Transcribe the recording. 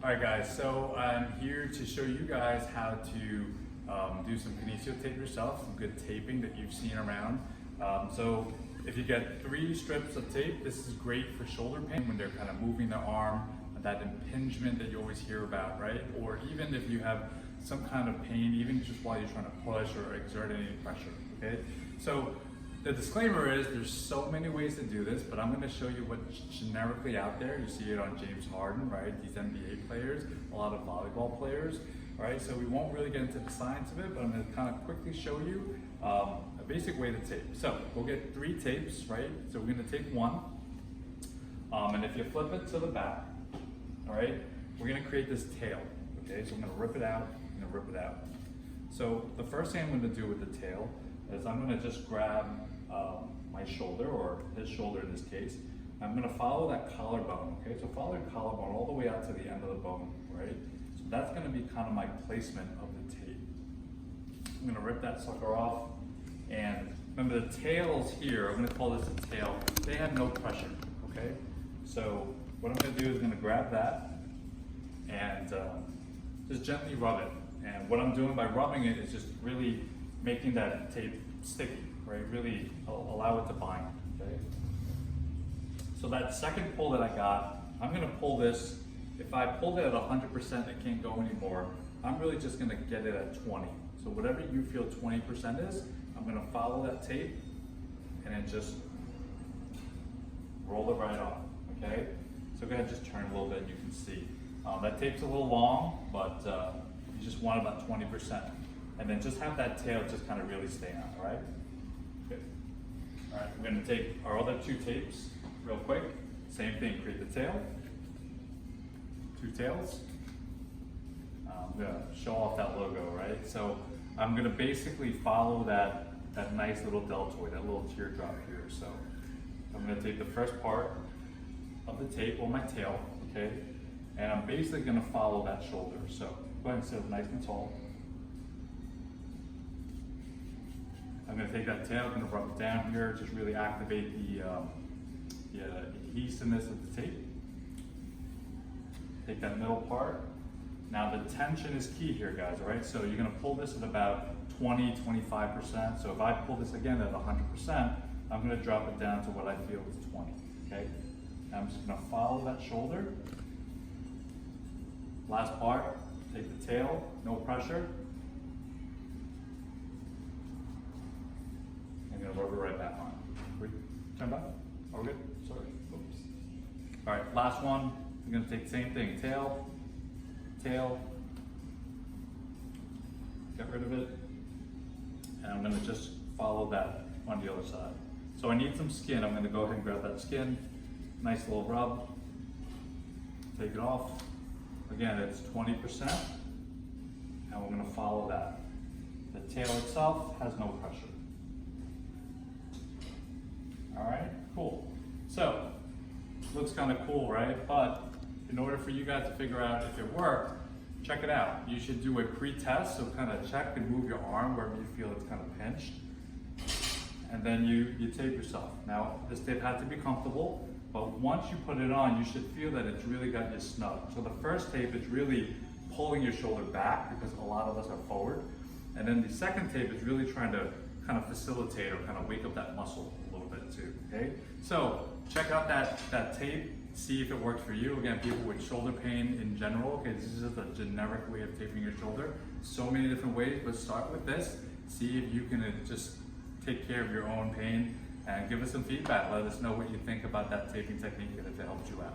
Alright guys, so I'm here to show you guys how to do some kinesiotape yourself, some good taping that you've seen around. So if you get 3 strips of tape, this is great for shoulder pain when they're kind of moving the arm, that impingement that you always hear about, right? Or even if you have some kind of pain, even just while you're trying to push or exert any pressure, okay? So the disclaimer is there's so many ways to do this, but I'm going to show you what's generically out there. You see it on James Harden, right? These NBA players, a lot of volleyball players, right? So we won't really get into the science of it, but I'm going to kind of quickly show you a basic way to tape. So we'll get 3 tapes, right? So we're going to take one, and if you flip it to the back, all right, we're going to create this tail, okay? So I'm going to rip it out, I'm going to rip it out. So the first thing I'm going to do with the tail is I'm going to just grab my shoulder, or his shoulder in this case. I'm going to follow that collarbone, okay? So follow your collarbone all the way out to the end of the bone, right? So that's going to be kind of my placement of the tape. I'm going to rip that sucker off, and remember the tails here, I'm going to call this a tail, they have no pressure, okay? So what I'm going to do is I'm going to grab that and just gently rub it. And what I'm doing by rubbing it is just really making that tape sticky, right? Really allow it to bind, okay? So that second pull that I got, I'm gonna pull this. If I pulled it at 100%, it can't go anymore. I'm really just gonna get it at 20. So whatever you feel 20% is, I'm gonna follow that tape and then just roll it right off, okay? So go ahead, just turn a little bit and you can see. That tape's a little long, but you just want about 20%. And then just have that tail just kind of really stay on, all right? Good. All right, we're gonna take our other 2 tapes real quick. Same thing, create the tail. 2 tails. I'm gonna show off that logo, right? So I'm gonna basically follow that nice little deltoid, that little teardrop here. So I'm gonna take the first part of the tape, or my tail, okay? And I'm basically gonna follow that shoulder. So go ahead and sit up nice and tall. I'm going to take that tail, I'm going to rub it down here, just really activate the adhesiveness of the tape. Take that middle part. Now the tension is key here, guys, all right? So you're going to pull this at about 20–25%. So if I pull this again at 100%, I'm going to drop it down to what I feel is 20, okay? Now I'm just going to follow that shoulder. Last part, take the tail, no pressure. I'm going to rub it right back on. Turn back. Are we good? Sorry. Oops. All right, last one. I'm going to take the same thing. Tail, tail. Get rid of it. And I'm going to just follow that on the other side. So I need some skin. I'm going to go ahead and grab that skin. Nice little rub. Take it off. Again, it's 20%. And we're going to follow that. The tail itself has no pressure. All right, cool. So, looks kind of cool, right? But in order for you guys to figure out if it worked, check it out. You should do a pre-test, so kind of check and move your arm wherever you feel it's kind of pinched. And then you tape yourself. Now, this tape has to be comfortable, but once you put it on, you should feel that it's really got you snug. So the first tape is really pulling your shoulder back, because a lot of us are forward. And then the second tape is really trying to kind of facilitate or kind of wake up that muscle a little bit too, okay? So check out that tape, see if it works for you. Again, people with shoulder pain in general, okay, this is just a generic way of taping your shoulder. So many different ways, but start with this. See if you can just take care of your own pain and give us some feedback. Let us know what you think about that taping technique and if it helped you out.